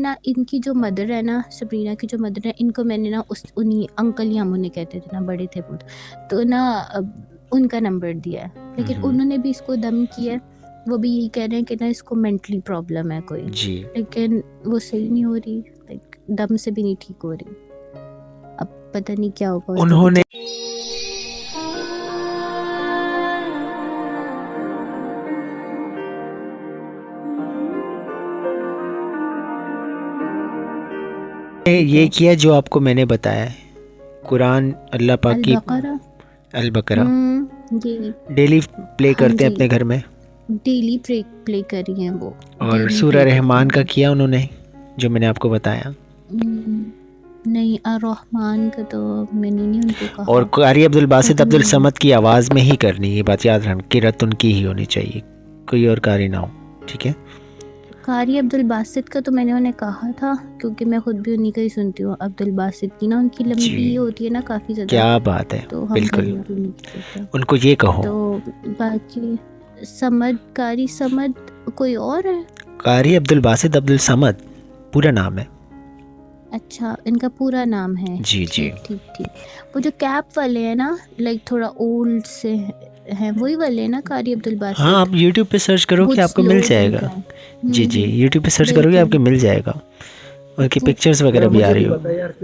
ना इनकी जो मदर है ना, सबरीना की जो मदर है, इनको मैंने ना उन्हीं अंकल या मुन्ने कहते थे ना, बड़े थे वो, तो ना उनका नंबर दिया है, लेकिन उन्होंने भी इसको दम किया है। वो भी यही कह रहे हैं कि ना इसको मेंटली प्रॉब्लम है कोई जी। लेकिन वो सही नहीं हो रही, लाइक दम से भी नहीं ठीक हो रही। अब पता नहीं क्या होगा उन्होंने ये किया जो आपको मैंने बताया है, कुरान अल्लाह पाक की अल बकरा डेली प्ले करते हैं अपने घर में, डेली प्ले कर रही हैं वो, और सूरह रहमान का किया उन्होंने जो मैंने आपको बताया। नहीं, रहमान का तो मैंने नहीं उनको कहा। और कारी अब्दुल बासित अब्दुल समद की आवाज़ में ही करनी, ये बात याद रखना, किरत उनकी ही होनी चाहिए, कोई और कारी ना हो, ठीक है। कारी अब्दुल बासित का तो मैंने उन्हें कहा था, क्योंकि मैं खुद भी उन्हीं का ही सुनती हूँ, अब्दुल बासित की ना, उनकी लंबी होती है ना काफ़ी ज़्यादा। क्या बात है, तो हम बिल्कुल उनको ये कहो। तो बाकी समद, कारी समद कोई और है? कारी अब्दुल बासित अब्दुल समद पूरा नाम है। अच्छा, इनका पूरा नाम है। जी जी ठीक। वो जो कैप वाले हैं ना, लाइक थोड़ा ओल्ड से हैं, वही वाले हैं ना कारी अब्दुल बासित? हाँ, आप YouTube पे सर्च करोगे आपको मिल जाएगा। जी जी, YouTube पे सर्च करोगे आपको मिल जाएगा, उनकी पिक्चर्स वगैरह भी आ रही हो। यार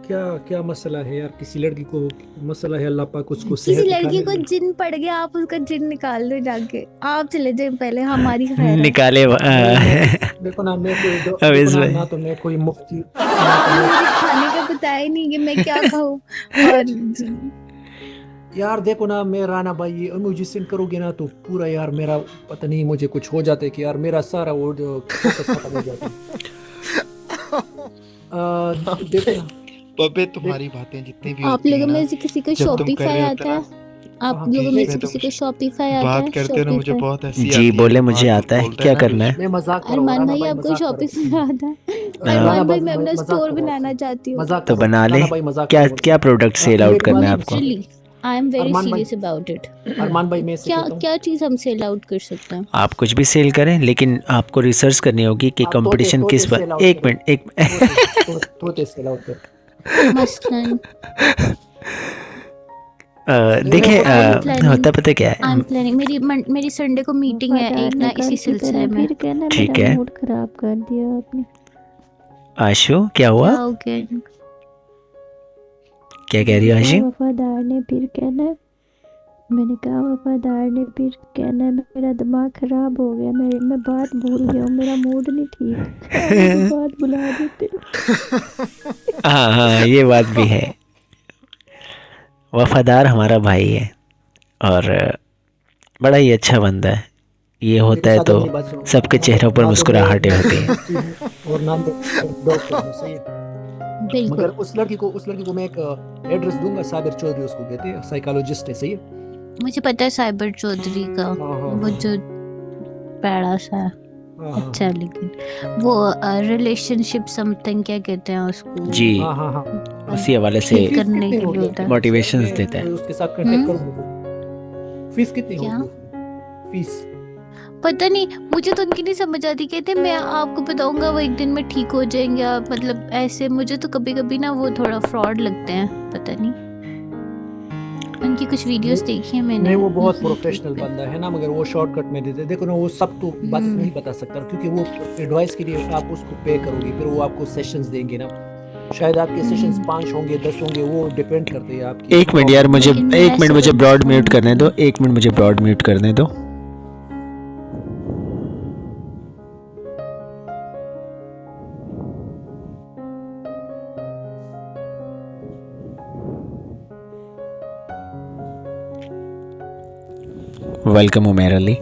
क्या क्या मसला है यार, किसी लड़की को मसला है, अल्लाह पाक उसको किसी लड़की को जिन पड़ गया, आप उसका जिन निकाल दो जाके, आप चले जाए पहले, हमारी खैर है। निकाले देखो ना, मैं कोई ना तो मैं कोई मुफ्ती खाने का बताया ही नहीं कि मैं क्या खाऊं। और यार देखो ना, मैं राना भाई ये मुझे सेंड करोगे ना तो पूरा यार मेरा पता नहीं मुझे कुछ हो जाता है कि यार मेरा सारा वो फोकस खत्म हो जाता है। देखो ना बबे, तुम्हारी बातें जितनी भी आप लोगों में से किसी को शॉपिफाई आता है? आप लोगों में से किसी को शॉपिफाई आता है? बात करते हो ना, मुझे बहुत हंसी जी बोले मुझे आता है, क्या करना है? मैं मजाक कर रहा हूँ। अरमान भाई, आपको शॉपिफाई आता है? अरमान भाई, मैं अपना स्टोर बनाना चाहती हूँ, तो बना ले। क्या प्रोडक्ट सेल आउट करना है आपको? I am very serious about it. Armaan भाई, मैं क्या चीज हम सेल आउट कर सकते हैं? आप कुछ भी सेल करें, लेकिन आपको रिसर्च करनी होगी कि कंपटीशन किस पर। एक मिनट मसलन देखिए, होता पता क्या है, आई एम प्लानिंग, मेरी संडे को मीटिंग है एक ना, इसी सिलसिले में। ठीक है। मूड खराब कर दिया आपने। आशु क्या हुआ? क्या कह रही हो आशु? वफादार ने फिर कहना, मैंने कहा वफादार ने फिर कहना मेरा दिमाग खराब हो गया, मैं बात भूल गया हूँ, मेरा मूड नहीं ठीक, बात बुला देते। हाँ, ये बात भी है। वफादार हमारा भाई है और बड़ा ही अच्छा बंदा है, ये होता है तो सबके चेहरों पर मुस्कुराहटें होती हैं। और नाम सही है, मगर उस लड़की को मैं एक एड्रेस दूंगा, साबिर चौधरी उसको कहते हैं, साइकोलॉजिस्ट है, सही है। मुझे पता है साबिर चौधरी का, वो जो पैड़ा सा है, अच्छा, लेकिन वो रिलेशनशिप समथिंग क्या कहते हैं उसको? जी, उसी हवाले से करने के लिए होता है, मोटिवेशंस देता है। उसके साथ कांटेक्ट करूंगा। फीस कितनी होगी? फीस पता नहीं, मुझे तो उनकी नहीं समझ आती। कहते मैं आपको बताऊंगा, वो एक दिन में ठीक हो जाएंगे, मतलब ऐसे। मुझे तो कभी कभी ना वो थोड़ा फ्रॉड लगते हैं, पता नहीं, उनकी कुछ वीडियोस देखी है मैंने। नहीं, वो बहुत प्रोफेशनल बंदा है ना, मगर वो शॉर्टकट में देते। देखो ना, वो सब तो बात नहीं बता सकता, क्योंकि वो एडवाइस के लिए आप उसको पे करोगे, फिर वो आपको सेशंस देंगे ना, शायद आपके सेशंस 5 होंगे 10 होंगे, वो डिपेंड करते हैं आपकी। एक मिनट यार, मुझे ब्रॉड म्यूट करने दो, 1 मिनट मुझे ब्रॉड म्यूट करने दो। वेलकम उमेर अली।